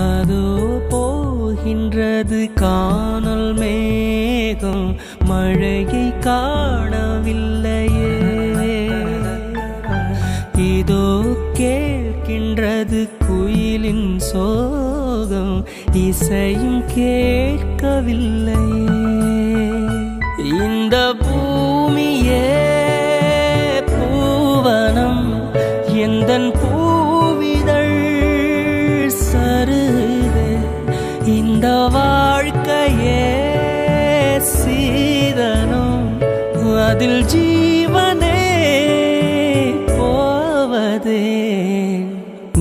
அதோ போகின்றது காணல் மேகம், மழையை காணவில்லையே. இதோ கேட்கின்றது குயிலின் சோகம், இசையும் கேட்கவில்லையே. இந்த பூமியே பூவனம், எந்தன் பூவிதழ் சருது. இந்த வாழ்க்கையே சீதனம், அதில் ஜீவனே போவதே.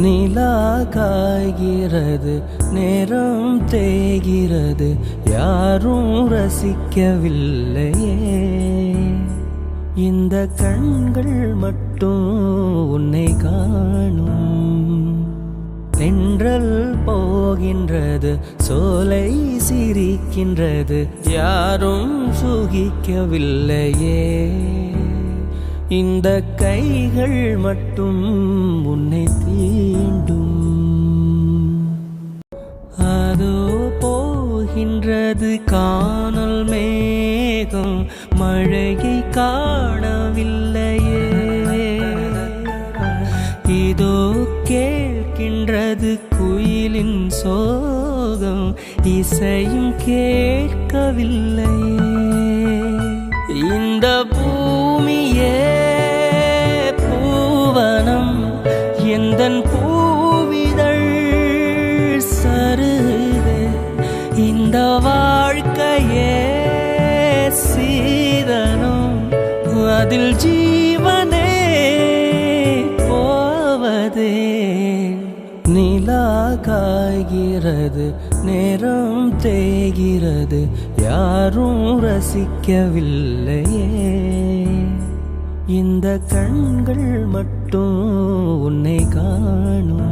நிலா காய்கிறது, நேரம் தேய்கிறது, யாரும் ரசிக்கவில்லையே. இந்த கண்கள் மட்டும் உன்னை காணும். தென்றல் போகின்றது, சோலை சிரிக்கின்றது, யாரும் சுகிக்கவில்லையே. இந்த கைகள் மட்டும் உன்னை தீண்டும். அதோ போகின்றது காணல் மேகம், மழையை காணவில்லையே. இதோ கேட்கின்றது குயிலின் சோகம், இசையும் கேட்கவில்லையே. இந்த பூமியே பூவனம், எந்தன் பூவிதழ் சருது. இந்த வாழ்க்கையே சீதனம், அதில் ஜீவனே போவதே. நிலா காய்கிறது, நேரம் தேய்கிறது, யாரும் ரசிக்கவில்லையே. இந்த கண்கள் மட்டும் உன்னை காணும்.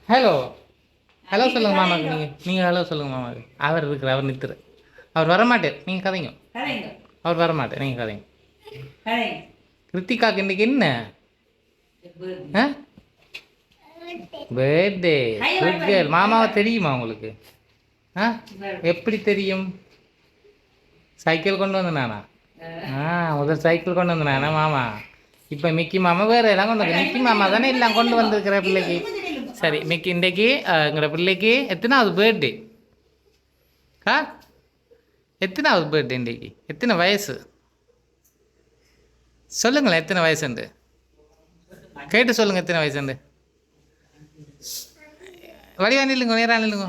ஹலோ ஹலோ சொல்லுங்க மாமாக்கு. நீங்கள் ஹலோ சொல்லுங்க மாமாக்கு. அவர் இருக்கிற, அவர் நிற்கிற, அவர் வரமாட்டார். நீங்கள் கதைங்க. அவர் வரமாட்டார், நீங்கள் கதைங்க. கிருத்திகாக்கு இன்னைக்கு என்ன பர்த்டே? Good girl. மாமாவை தெரியுமா உங்களுக்கு? எப்படி தெரியும்? சைக்கிள் கொண்டு வந்தேனானா? முதல் சைக்கிள் கொண்டு வந்தேனானா மாமா? இப்போ மிக்கி மாமா வேறு எல்லாம் கொண்டு வந்து, மிக்கி மாமா தானே எல்லாம் கொண்டு வந்திருக்கிற பிள்ளைக்கு. சரி மிக்கி, இன்றைக்கி எங்களோட பிள்ளைக்கு எத்தனாவது பர்த்டே? எத்தனாவது பர்த்டே இன்றைக்கி? எத்தனை வயசு சொல்லுங்களேன். எத்தனை வயசுண்டு கேட்டு சொல்லுங்கள். எத்தனை வயசுண்டு? வடிவா நில்லுங்க, நேராக நில்லுங்க,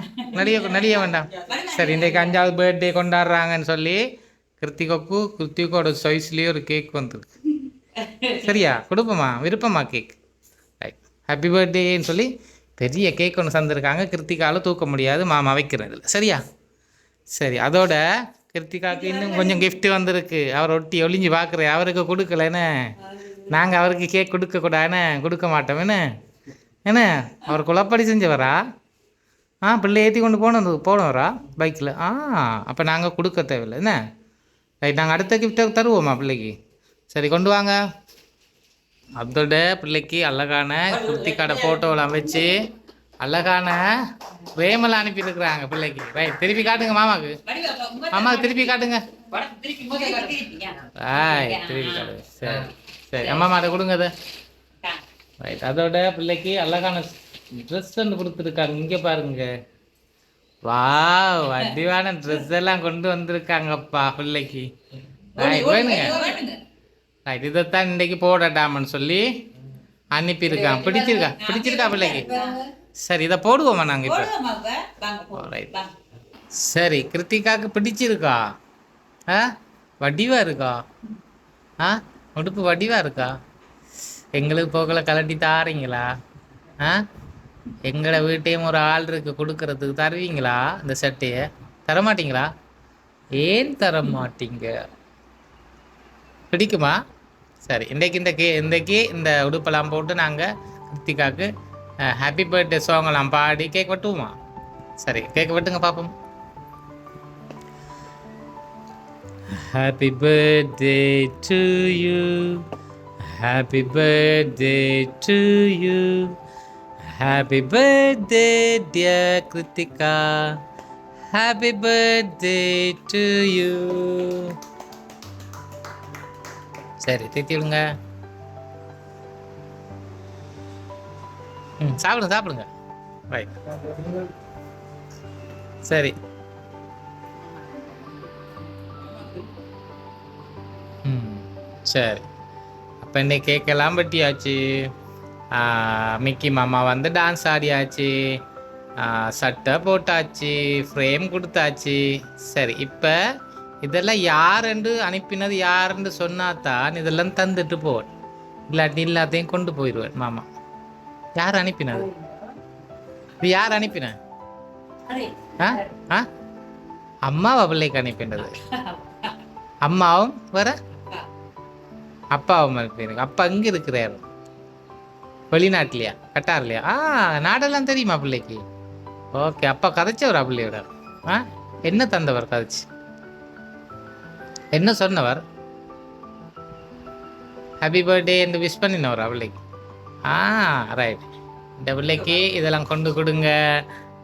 நடிக வேண்டாம். சரி, இன்றைக்கு 5வது பர்த்டே கொண்டாடுறாங்கன்னு சொல்லி கிருத்திகோட சைஸ்லேயே ஒரு கேக் வந்துருக்கு. சரியா? கொடுப்போமா? விருப்பமா கேக்? ரைட். ஹாப்பி பர்த்டேன்னு சொல்லி பெரிய கேக் ஒன்று தந்துருக்காங்க. கிருத்திகாவில் தூக்க முடியாது, மாமா வைக்கிறதில்ல. சரியா? சரி, அதோட கிருத்திகாவுக்கு இன்னும் கொஞ்சம் கிஃப்ட் வந்திருக்கு. அவர் ஒளிஞ்சு பார்க்குறேன். அவருக்கு கொடுக்கலன்னு நாங்கள் அவருக்கு கேக் கொடுக்கக்கூடாதுன்னு கொடுக்க மாட்டோம். என்ன அவர் குழப்படி செஞ்சவரா? பிள்ளை ஏற்றி கொண்டு போனவரா பைக்கில்? அப்போ நாங்கள் கொடுக்க தேவையில்லை. என்ன ரைட், நாங்கள் அடுத்த கிஃப்ட்டை தருவோம்மா பிள்ளைக்கு. சரி, கொண்டு வாங்க. அதோட பிள்ளைக்கு அழகான கிருத்திகாட ஃபோட்டோவெல்லாம் வச்சு அழகான பிரேமெல்லாம் அனுப்பியிருக்கிறாங்க பிள்ளைக்கு. ரைட், திருப்பி காட்டுங்க மாமாவுக்கு. மாமாவுக்கு திருப்பி காட்டுங்க. திருப்பி காட்டுங்க. சரி சரி, அம்மா அதை கொடுங்க. அதை ரைட். அதோட பிள்ளைக்கு அழகான ட்ரெஸ் ஒன்று கொடுத்துருக்காங்க. இங்கே பாருங்க. வடிவான ட்ரெஸ் எல்லாம் கொண்டு வந்திருக்காங்கப்பா பிள்ளைக்கு. வேணுங்க. ரைட், இதைத்தான் இன்றைக்கு போடட்டாமன்னு சொல்லி அனுப்பியிருக்கான். பிடிச்சிருக்கா பிள்ளைக்கு? சரி, இதை போடுவோம்மா நாங்கள் இப்போ. ரைட். சரி, கிருத்திகாவுக்கு பிடிச்சிருக்கா? வடிவாக இருக்கா? உடுப்பு வடிவாக இருக்கா? எங்களுக்கு போகல கலட்டி தாரீங்களா? எங்களோட வீட்டையும் ஒரு ஆள் இருக்கு கொடுக்கறதுக்கு. தருவீங்களா இந்த சட்டையை? தரமாட்டிங்களா? ஏன் தரமாட்டீங்க? பிடிக்குமா? சரி, இன்றைக்கு இந்த உடுப்பெல்லாம் போட்டு நாங்கள் கிருத்திகாவுக்கு ஹாப்பி பர்த்டே சாங்கெல்லாம் பாடி கேக் வெட்டுவோமா? சரி, கேக் வெட்டுங்க பார்ப்போம். Happy birthday to you. Happy birthday to you. Happy birthday dear Krithika, happy birthday to you. சரி திட்டி விடுங்க. சாப்பிடுங்க சாப்பிடுங்க. ரைட் சரி. சரி அப்போ இன்னைக்கு கேட்கலாம் வெட்டியாச்சு. மிக்கி மாமா வந்து டான்ஸ் ஆடியாச்சு, சட்டை போட்டாச்சு, ஃப்ரேம் கொடுத்தாச்சு. சரி இப்போ இதெல்லாம் யாருன்னு அனுப்பினது யாருன்னு சொன்னாதான் இதெல்லாம் தந்துட்டு போவேன், இல்லாட்டி எல்லாத்தையும் கொண்டு போயிடுவேன். மாமா யார் அனுப்பினது? இது யார் அனுப்பின? அம்மாவா பிள்ளைக்கு அனுப்பினது? அம்மாவும் வர அப்பாவும் அனுப்பினு. அப்பா இங்கே இருக்கிறாரு, வெளிநாட்டிலையா, கட்டார்லையா? நாடெல்லாம் தெரியுமா பிள்ளைக்கு? ஓகே. அப்பா கதைச்சவரா பிள்ளையோட? என்ன தந்தவர் கதைச்சு? என்ன சொன்னவர்? ஹாப்பி பர்த்டே என்று விஷ் பண்ணினவர் பிள்ளைக்கு? ரைட். இந்த பிள்ளைக்கு இதெல்லாம் கொண்டு கொடுங்க,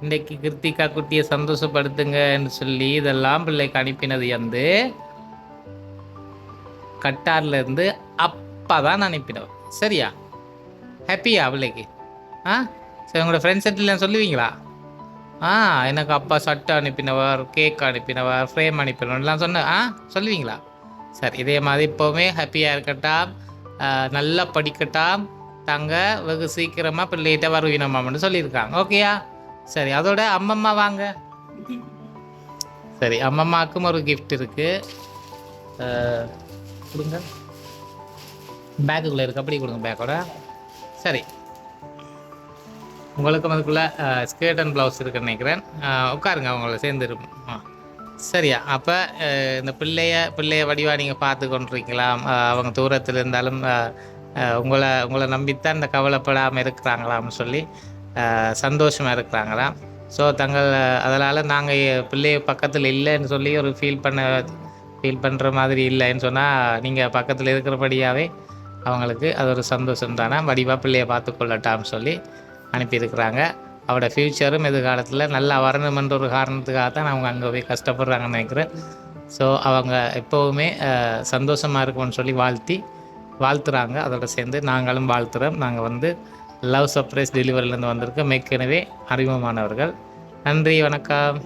இன்றைக்கு கிருத்திகா குட்டியை சந்தோஷப்படுத்துங்கன்னு சொல்லி இதெல்லாம் பிள்ளைக்கு அனுப்பினது வந்து கட்டார்லேருந்து அப்பா தான் அனுப்பினவர். சரியா? ஹாப்பியா பிள்ளைக்கு? சரி உங்களோட ஃப்ரெண்ட்ஸ் செட்டில் சொல்லுவீங்களா? எனக்கு அப்பா சட்டை அனுப்பினவர், கேக் அனுப்பினவர், ஃப்ரேம் அனுப்பினவர்லாம் சொல்லுவீங்களா? சரி இதே மாதிரி இப்போவுமே ஹாப்பியாக இருக்கட்டாம், நல்லா படிக்கட்டாம், தாங்க வெகு சீக்கிரமாக பிள்ளைகிட்ட வருவீனம்மான்னு சொல்லியிருக்காங்க. ஓகேயா? சரி அதோட அம்மம்மா வாங்க. சரி அம்மம்மாவுக்கும் ஒரு கிஃப்ட் இருக்குது, கொடுங்க. பேக்குக்குள்ளே இருக்கு, அப்படி கொடுங்க பேக்கோட. சரி உங்களுக்கும் அதுக்குள்ளே ஸ்கர்ட் அண்ட் ப்ளவுஸ் இருக்குன்னு நினைக்கிறேன். உட்காருங்க, அவங்கள சேர்ந்துருப்போம். சரியா? அப்போ இந்த பிள்ளைய வடிவாக நீங்கள் பார்த்து கொண்டிருக்கலாம். அவங்க தூரத்தில் இருந்தாலும் உங்களை நம்பித்தான் இந்த கவலைப்படாமல் இருக்கிறாங்களாம்னு சொல்லி சந்தோஷமாக இருக்கிறாங்களாம். ஸோ அதனால் நாங்கள் பிள்ளைய பக்கத்தில் இல்லைன்னு சொல்லி ஒரு ஃபீல் பண்ணுற மாதிரி இல்லைன்னு சொன்னால் நீங்கள் பக்கத்தில் இருக்கிறபடியாகவே அவங்களுக்கு அது ஒரு சந்தோஷம் தானே. வடிவாக பிள்ளையை பார்த்து கொள்ளட்டாம்னு சொல்லி அனுப்பியிருக்கிறாங்க. அவரோட ஃப்யூச்சரும் எதிர்காலத்தில் நல்லா வரணுமென்ற ஒரு காரணத்துக்காக தான் அவங்க அங்கே போய் கஷ்டப்படுறாங்கன்னு நினைக்கிறேன். ஸோ அவங்க எப்போவுமே சந்தோஷமாக இருக்கும்னு சொல்லி வாழ்த்துறாங்க. அதோட சேர்ந்து நாங்களும் வாழ்த்துறோம். நாங்கள் வந்து லவ் சர்ப்ரைஸ் டெலிவரிலேருந்து வந்திருக்கோம், ஏற்கனவே அறிமுகமானவர்கள். நன்றி, வணக்கம்.